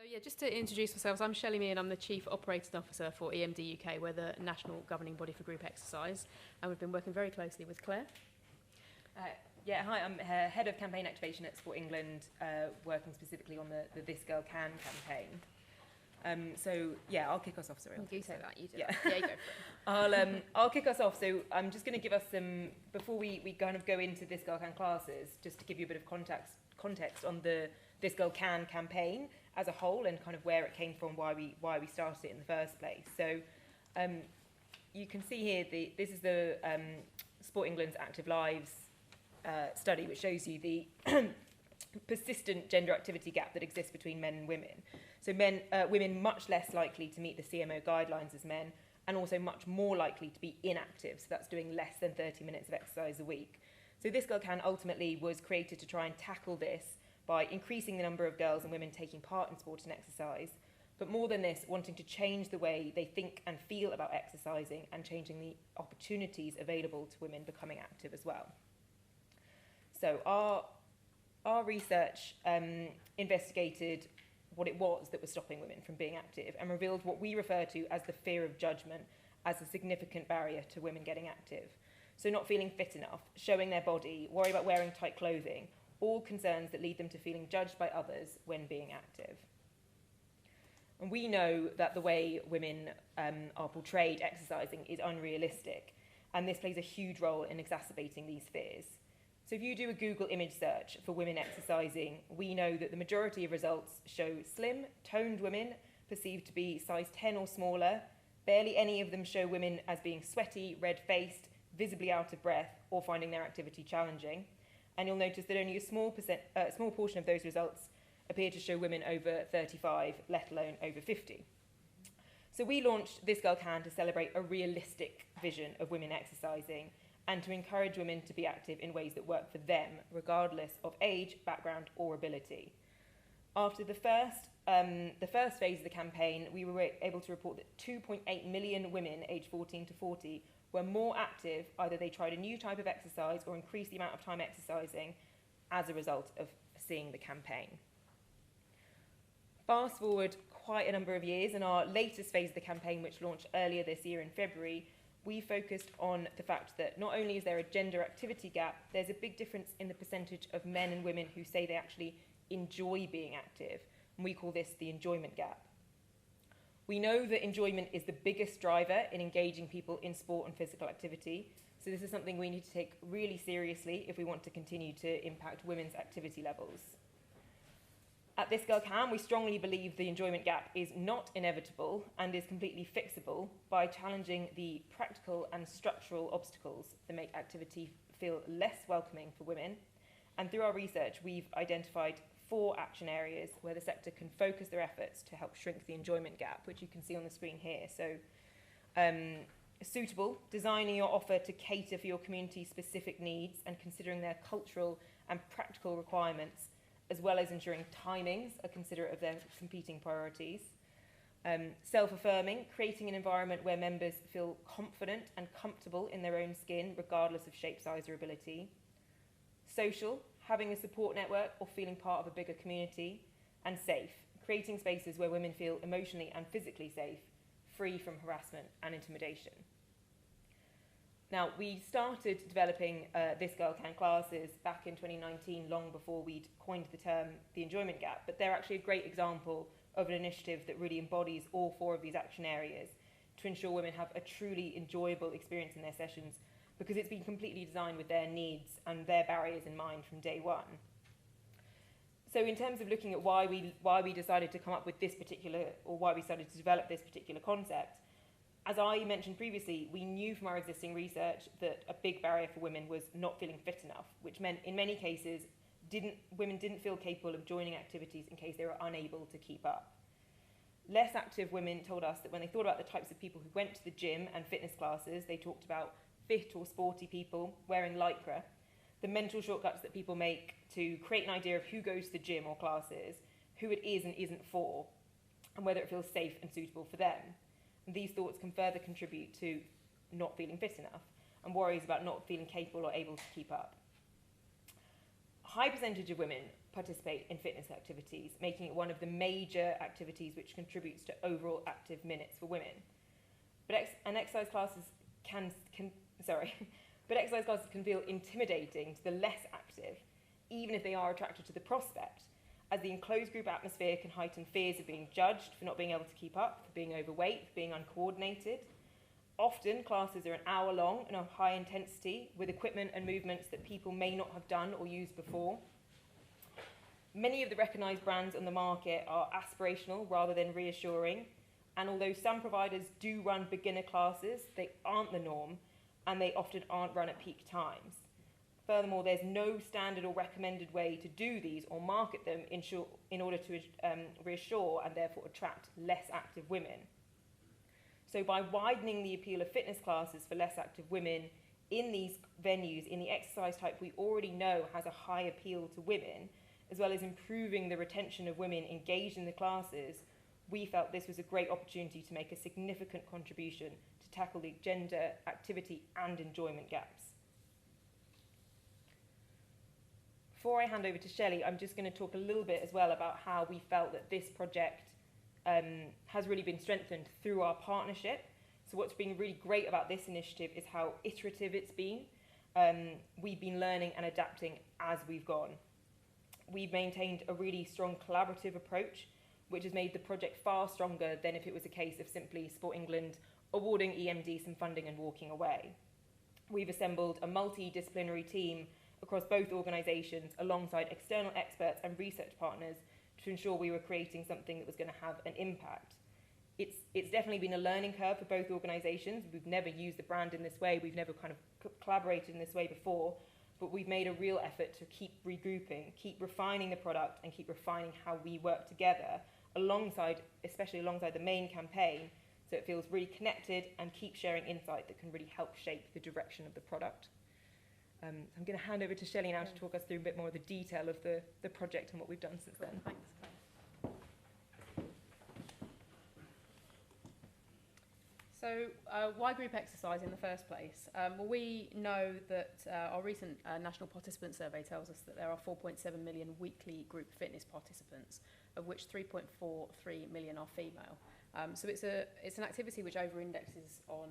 So yeah, just to introduce ourselves, I'm Shelley Meyern, I'm the Chief Operating Officer for EMD UK. We're the national governing body for group exercise, and we've been working very closely with Claire. Hi, I'm Head of Campaign Activation at Sport England, working specifically on the This Girl Can campaign. I'll kick us off. Sorry, You say that, you do. Yeah, yeah, you go for it. I'll kick us off. So I'm just going to give us some, before we kind of go into This Girl Can classes, just to give you a bit of context on the This Girl Can campaign as a whole and kind of where it came from, why we started it in the first place. So you can see here, this is the Sport England's Active Lives study, which shows you the persistent gender activity gap that exists between men and women. So women much less likely to meet the CMO guidelines as men, and also much more likely to be inactive. So that's doing less than 30 minutes of exercise a week. So This Girl Can ultimately was created to try and tackle this by increasing the number of girls and women taking part in sport and exercise, but more than this, wanting to change the way they think and feel about exercising and changing the opportunities available to women becoming active as well. So our research investigated what it was that was stopping women from being active and revealed what we refer to as the fear of judgment as a significant barrier to women getting active. So not feeling fit enough, showing their body, worry about wearing tight clothing, all concerns that lead them to feeling judged by others when being active. And we know that the way women are portrayed exercising is unrealistic, and this plays a huge role in exacerbating these fears. So if you do a Google image search for women exercising, we know that the majority of results show slim, toned women perceived to be size 10 or smaller. Barely any of them show women as being sweaty, red-faced, visibly out of breath, or finding their activity challenging. And you'll notice that only a small portion of those results appear to show women over 35, let alone over 50. So we launched This Girl Can to celebrate a realistic vision of women exercising and to encourage women to be active in ways that work for them, regardless of age, background, or ability. After the first phase of the campaign, we were able to report that 2.8 million women aged 14 to 40 were more active, either they tried a new type of exercise or increased the amount of time exercising as a result of seeing the campaign. Fast forward quite a number of years, and our latest phase of the campaign, which launched earlier this year in February, we focused on the fact that not only is there a gender activity gap, there's a big difference in the percentage of men and women who say they actually enjoy being active, and we call this the enjoyment gap. We know that enjoyment is the biggest driver in engaging people in sport and physical activity, so this is something we need to take really seriously if we want to continue to impact women's activity levels. At This Girl Can, we strongly believe the enjoyment gap is not inevitable and is completely fixable by challenging the practical and structural obstacles that make activity feel less welcoming for women. And through our research, we've identified 4 action areas where the sector can focus their efforts to help shrink the enjoyment gap, which you can see on the screen here. So, suitable, designing your offer to cater for your community's specific needs and considering their cultural and practical requirements, as well as ensuring timings are considerate of their competing priorities. Self-affirming, creating an environment where members feel confident and comfortable in their own skin, regardless of shape, size, or ability. Social, having a support network or feeling part of a bigger community. And safe, creating spaces where women feel emotionally and physically safe, free from harassment and intimidation. Now, we started developing This Girl Can classes back in 2019, long before we'd coined the term the enjoyment gap, but they're actually a great example of an initiative that really embodies all 4 of these action areas to ensure women have a truly enjoyable experience in their sessions, because it's been completely designed with their needs and their barriers in mind from day one. So in terms of looking at why we decided to come up with this particular, or why we started to develop this particular concept, as I mentioned previously, we knew from our existing research that a big barrier for women was not feeling fit enough, which meant in many cases women didn't feel capable of joining activities in case they were unable to keep up. Less active women told us that when they thought about the types of people who went to the gym and fitness classes, they talked about fit or sporty people wearing lycra, the mental shortcuts that people make to create an idea of who goes to the gym or classes, who it is and isn't for, and whether it feels safe and suitable for them. And these thoughts can further contribute to not feeling fit enough and worries about not feeling capable or able to keep up. high percentage of women participate in fitness activities, making it one of the major activities which contributes to overall active minutes for women. But exercise classes can feel intimidating to the less active, even if they are attracted to the prospect, as the enclosed group atmosphere can heighten fears of being judged for not being able to keep up, for being overweight, for being uncoordinated. Often, classes are an hour long and of high intensity, with equipment and movements that people may not have done or used before. Many of the recognised brands on the market are aspirational rather than reassuring, and although some providers do run beginner classes, they aren't the norm, and they often aren't run at peak times. Furthermore, there's no standard or recommended way to do these or market them in order to reassure and therefore attract less active women. So by widening the appeal of fitness classes for less active women in these venues, in the exercise type we already know has a high appeal to women, as well as improving the retention of women engaged in the classes, we felt this was a great opportunity to make a significant contribution to tackle the gender, activity and enjoyment gaps. Before I hand over to Shelley, I'm just going to talk a little bit as well about how we felt that this project has really been strengthened through our partnership. So what's been really great about this initiative is how iterative it's been. We've been learning and adapting as we've gone. We've maintained a really strong collaborative approach, which has made the project far stronger than if it was a case of simply Sport England awarding EMD some funding and walking away. We've assembled a multidisciplinary team across both organisations alongside external experts and research partners to ensure we were creating something that was going to have an impact. It's definitely been a learning curve for both organisations. We've never used the brand in this way, we've never kind of collaborated in this way before, but we've made a real effort to keep regrouping, keep refining the product and keep refining how we work together especially alongside the main campaign, so it feels really connected and keep sharing insight that can really help shape the direction of the product. I'm going to hand over to Shelley now to talk us through a bit more of the detail of the project and what we've done since then. Thanks. So why group exercise in the first place? Well, we know that our recent national participant survey tells us that there are 4.7 million weekly group fitness participants, of which 3.43 million are female. So it's an activity which over-indexes on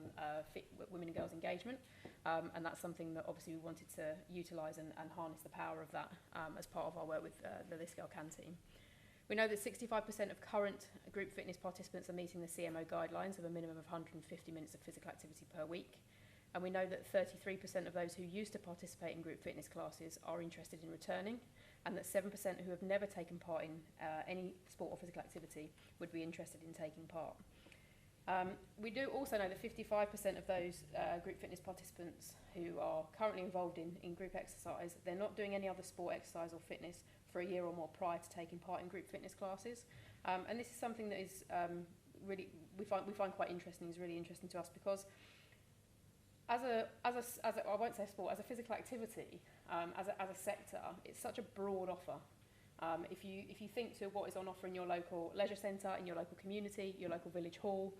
women and girls engagement, and that's something that obviously we wanted to utilise and harness the power of that as part of our work with the This Girl Can team. We know that 65% of current group fitness participants are meeting the CMO guidelines of a minimum of 150 minutes of physical activity per week, and we know that 33% of those who used to participate in group fitness classes are interested in returning, and that 7% who have never taken part in any sport or physical activity would be interested in taking part. We do also know that 55% of those group fitness participants who are currently involved in group exercise, they're not doing any other sport, exercise or fitness for a year or more prior to taking part in group fitness classes. And this is something that is really, we find quite interesting, is really interesting to us, because as a I won't say sport, as a physical activity, as a sector, it's such a broad offer. If you think to what is on offer in your local leisure centre, in your local community, your local village hall,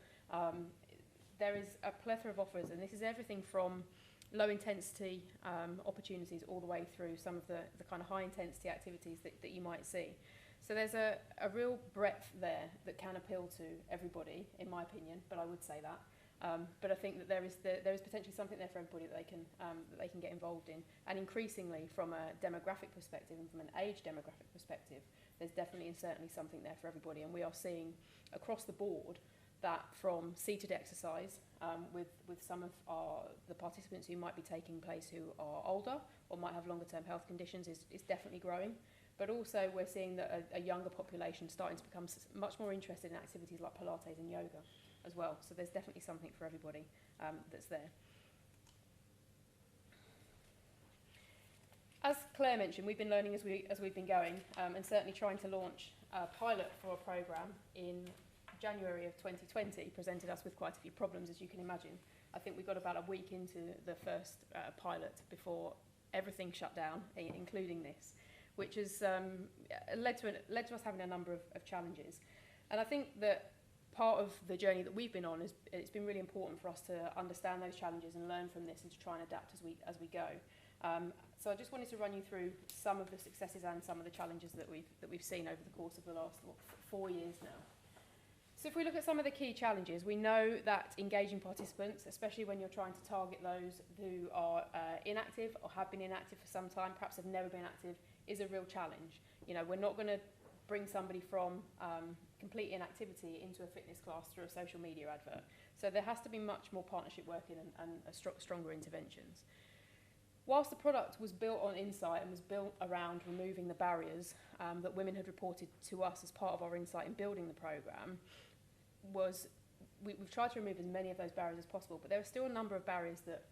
there is a plethora of offers, and this is everything from low intensity opportunities all the way through some of the kind of high intensity activities that you might see. So there's a real breadth there that can appeal to everybody, in my opinion, but I would say that. But I think that there is potentially something there for everybody that they can get involved in, and increasingly from a demographic perspective and from an age demographic perspective, there's definitely and certainly something there for everybody. And we are seeing across the board that from seated exercise with some of the participants who might be taking place who are older or might have longer term health conditions is definitely growing. But also we're seeing that a younger population starting to become much more interested in activities like Pilates and yoga as well. So there's definitely something for everybody that's there. As Claire mentioned, we've been learning as we've been going, and certainly trying to launch a pilot for a programme in January of 2020 presented us with quite a few problems, as you can imagine. I think we got about a week into the first pilot before everything shut down, including this, which has led to us having a number of challenges. And I think that part of the journey that we've been on it's been really important for us to understand those challenges and learn from this and to try and adapt as we go. So I just wanted to run you through some of the successes and some of the challenges that we've seen over the course of the last 4 years now. So if we look at some of the key challenges, we know that engaging participants, especially when you're trying to target those who are inactive or have been inactive for some time, perhaps have never been active, is a real challenge. You know, we're not going to bring somebody from complete inactivity into a fitness class through a social media advert. So there has to be much more partnership working and stronger interventions. Whilst the product was built on insight and was built around removing the barriers that women had reported to us as part of our insight in building the programme, we've tried to remove as many of those barriers as possible, but there are still a number of barriers that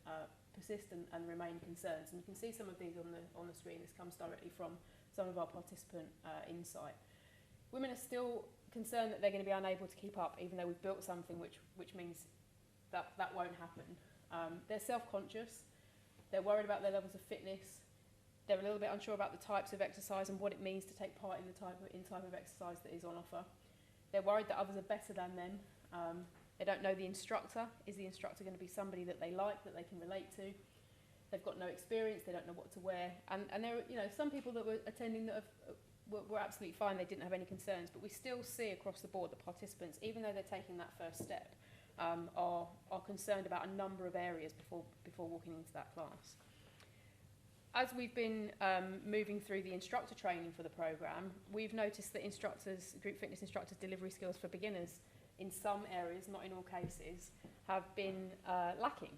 persist and remain concerns. And you can see some of these on the screen. This comes directly from some of our participant insight. Women are still concerned that they're going to be unable to keep up, even though we've built something which means that won't happen. They're self-conscious. They're worried about their levels of fitness. They're a little bit unsure about the types of exercise and what it means to take part in the type of exercise that is on offer. They're worried that others are better than them. They don't know the instructor. Is the instructor going to be somebody that they like, that they can relate to? They've got no experience. They don't know what to wear. And there are, some people that were attending that were absolutely fine. They didn't have any concerns. But we still see across the board that participants, even though they're taking that first step, are concerned about a number of areas before walking into that class. As we've been moving through the instructor training for the programme, we've noticed that group fitness instructors' delivery skills for beginners in some areas, not in all cases, have been lacking,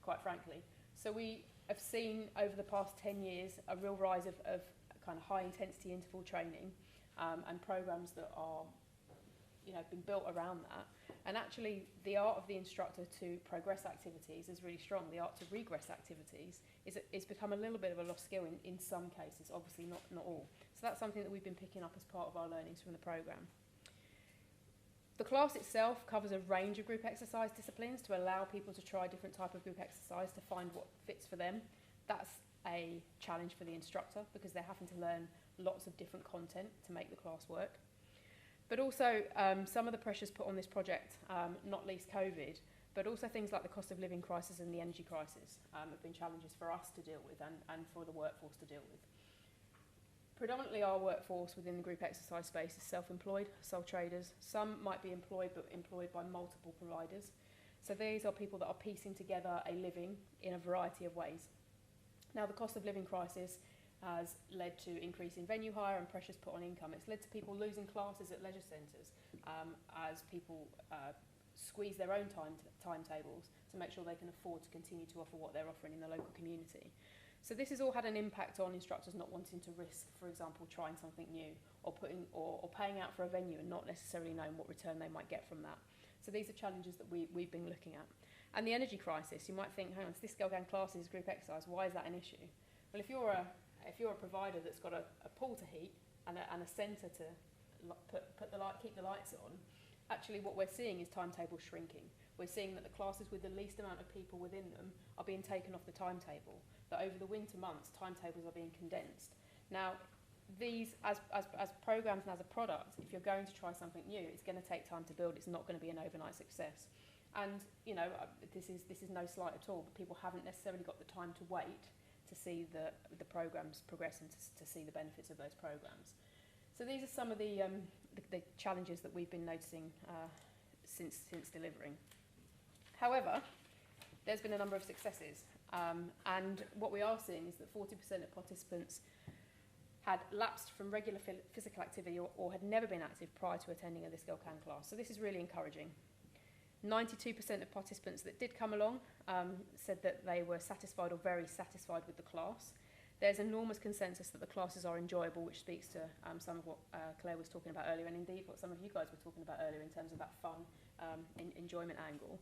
quite frankly. So we have seen over the past 10 years a real rise of kind of high intensity interval training and programmes that are been built around that. And actually, the art of the instructor to progress activities is really strong. The art to regress activities is become a little bit of a lost skill in some cases, obviously not all. So that's something that we've been picking up as part of our learnings from the programme. The class itself covers a range of group exercise disciplines to allow people to try different type of group exercise to find what fits for them. That's a challenge for the instructor because they're having to learn lots of different content to make the class work. But also some of the pressures put on this project, not least COVID, but also things like the cost of living crisis and the energy crisis have been challenges for us to deal with and for the workforce to deal with. Predominantly our workforce within the group exercise space is self-employed, sole traders. Some might be employed, but employed by multiple providers. So these are people that are piecing together a living in a variety of ways. Now the cost of living crisis has led to increase in venue hire and pressures put on income. It's led to people losing classes at leisure centres as people squeeze their own timetables to make sure they can afford to continue to offer what they're offering in the local community. So this has all had an impact on instructors not wanting to risk, for example, trying something new or paying out for a venue and not necessarily knowing what return they might get from that. So these are challenges that we've been looking at. And the energy crisis, you might think, hang on, this girl going classes, group exercise, why is that an issue? Well, if you're a provider that's got a pool to heat and a centre to keep the lights on, actually what we're seeing is timetables shrinking. We're seeing that the classes with the least amount of people within them are being taken off the timetable, that over the winter months, timetables are being condensed. Now, these, as programmes and as a product, if you're going to try something new, it's going to take time to build. It's not going to be an overnight success. And, this is no slight at all, but people haven't necessarily got the time to wait to see the programmes progress and to see the benefits of those programmes. So these are some of the challenges that we've been noticing since delivering. However, there's been a number of successes, and what we are seeing is that 40% of participants had lapsed from regular physical activity or had never been active prior to attending a This Girl Can class. So this is really encouraging. 92% of participants that did come along said that they were satisfied or very satisfied with the class. There's enormous consensus that the classes are enjoyable, which speaks to some of what Claire was talking about earlier, and indeed what some of you guys were talking about earlier in terms of that fun enjoyment angle.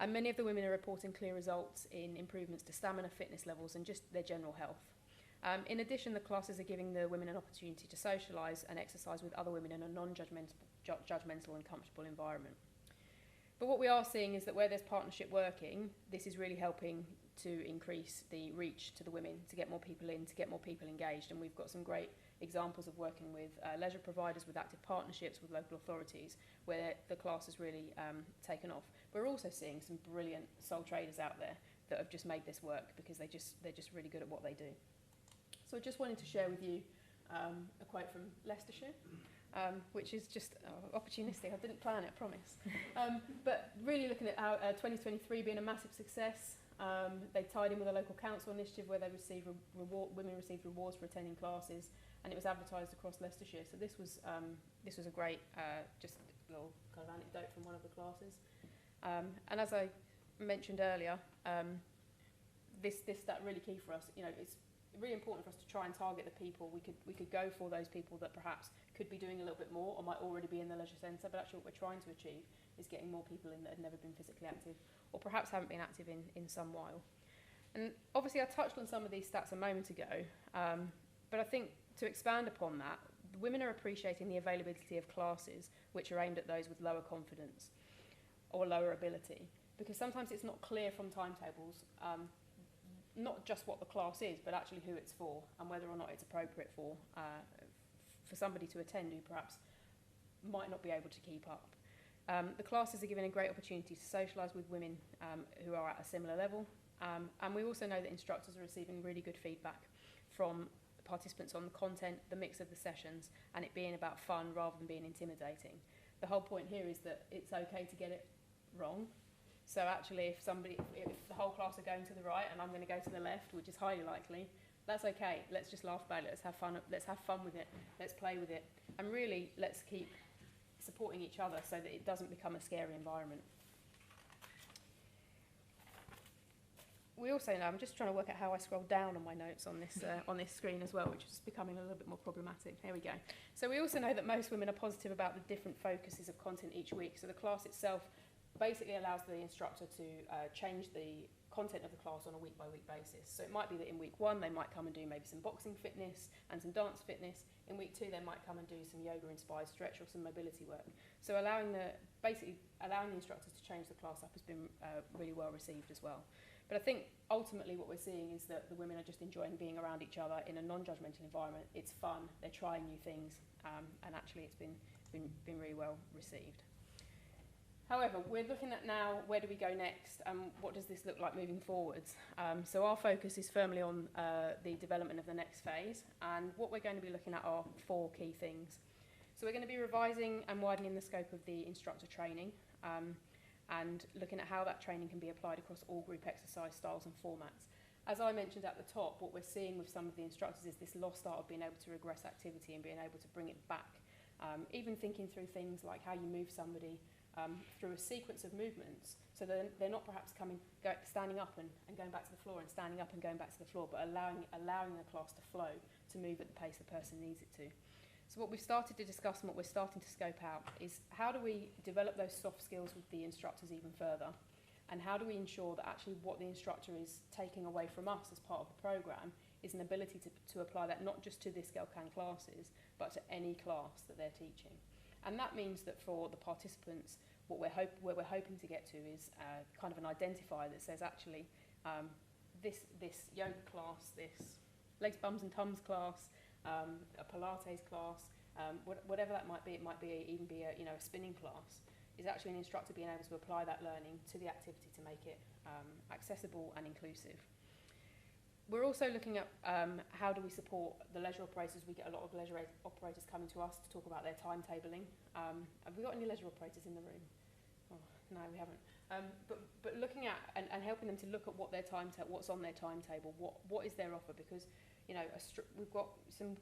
And many of the women are reporting clear results in improvements to stamina, fitness levels, and just their general health. In addition, the classes are giving the women an opportunity to socialise and exercise with other women in a non-judgmental and comfortable environment. But what we are seeing is that where there's partnership working, this is really helping to increase the reach to the women, to get more people in, to get more people engaged. And we've got some great examples of working with leisure providers, with active partnerships, with local authorities, where the class has really taken off. We're also seeing some brilliant sole traders out there that have just made this work, because they're just really good at what they do. So I just wanted to share with you a quote from Leicestershire, which is just opportunistic. I didn't plan it, I promise. But really looking at how 2023 being a massive success. They tied in with a local council initiative where they received women received rewards for attending classes, and it was advertised across Leicestershire. So this was a great just little kind of anecdote from one of the classes. And as I mentioned earlier, this stat really key for us. You know, it's really important for us to try and target the people. We could go for those people that perhaps could be doing a little bit more or might already be in the leisure centre, but actually what we're trying to achieve is getting more people in that have never been physically active or perhaps haven't been active in some while. And obviously I touched on some of these stats a moment ago, but I think to expand upon that, women are appreciating the availability of classes which are aimed at those with lower confidence or lower ability, because sometimes it's not clear from timetables not just what the class is, but actually who it's for and whether or not it's appropriate for somebody to attend who perhaps might not be able to keep up. The classes are giving a great opportunity to socialise with women who are at a similar level, and we also know that instructors are receiving really good feedback from participants on the content, the mix of the sessions, and it being about fun rather than being intimidating. The whole point here is that it's okay to get it wrong. So actually if the whole class are going to the right and I'm going to go to the left, which is highly likely, that's okay. Let's just laugh about it. Let's have fun with it. Let's play with it. And really, let's keep supporting each other so that it doesn't become a scary environment. We also know, I'm just trying to work out how I scroll down on my notes on this screen as well, which is becoming a little bit more problematic. Here we go. So we also know that most women are positive about the different focuses of content each week. So the class itself basically allows the instructor to change the content of the class on a week-by-week basis. So it might be that in week 1 they might come and do maybe some boxing fitness and some dance fitness. In week 2 they might come and do some yoga-inspired stretch or some mobility work. So allowing the instructors to change the class up has been really well received as well. But I think ultimately what we're seeing is that the women are just enjoying being around each other in a non-judgmental environment. It's fun, they're trying new things, and actually it's been really well received. However, we're looking at now, where do we go next, and what does this look like moving forwards? So our focus is firmly on the development of the next phase, and what we're going to be looking at are 4 key things. So we're going to be revising and widening the scope of the instructor training, and looking at how that training can be applied across all group exercise styles and formats. As I mentioned at the top, what we're seeing with some of the instructors is this lost art of being able to regress activity and being able to bring it back. Even thinking through things like how you move somebody through a sequence of movements, so that they're not perhaps standing up and going back to the floor and standing up and going back to the floor, but allowing the class to flow, to move at the pace the person needs it to. So what we've started to discuss and what we're starting to scope out is how do we develop those soft skills with the instructors even further, and how do we ensure that actually what the instructor is taking away from us as part of the programme is an ability to apply that not just to this Girl Can classes, but to any class that they're teaching. And that means that for the participants, where we're hoping to get to is kind of an identifier that says actually this yoga class, this legs, bums and tums class, a Pilates class, whatever that might be, it might even be a spinning class, is actually an instructor being able to apply that learning to the activity to make it accessible and inclusive. We're also looking at how do we support the leisure operators. We get a lot of leisure operators coming to us to talk about their timetabling. Have we got any leisure operators in the room? Oh, no, we haven't. But looking at and helping them to look at what their what's on their timetable, what is their offer, because we've got some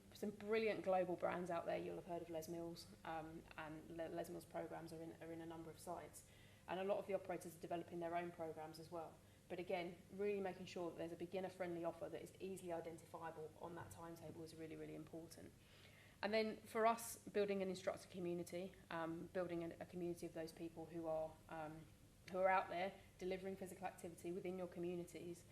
brilliant global brands out there. You'll have heard of Les Mills, and Les Mills programs are in a number of sites, and a lot of the operators are developing their own programs as well. But again, really making sure that there's a beginner-friendly offer that is easily identifiable on that timetable is really, really important. And then for us, building an instructor community, building a community of those people who are out there delivering physical activity within your communities,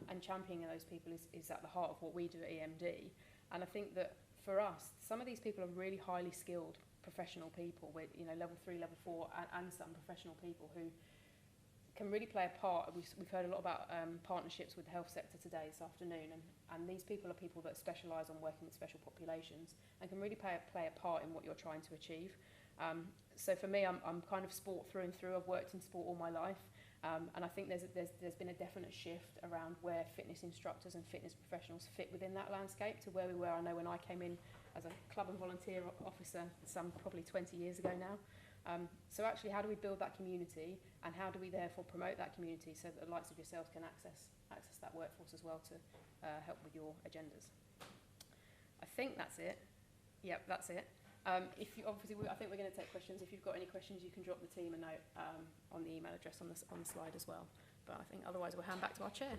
and championing those people is at the heart of what we do at EMD. And I think that for us, some of these people are really highly skilled professional people with level 3, level 4, and some professional people who can really play a part. We've heard a lot about partnerships with the health sector today, this afternoon, and these people are people that specialise on working with special populations and can really play a part in what you're trying to achieve. So for me, I'm kind of sport through and through. I've worked in sport all my life, And I think there's been a definite shift around where fitness instructors and fitness professionals fit within that landscape to where we were. I know when I came in as a club and volunteer officer, some probably 20 years ago now. So actually, how do we build that community, and how do we therefore promote that community so that the likes of yourselves can access that workforce as well to help with your agendas? I think that's it. Yep, that's it. If you, obviously, I think we're going to take questions. If you've got any questions, you can drop the team a note on the email address on the slide as well. But I think otherwise we'll hand back to our chair.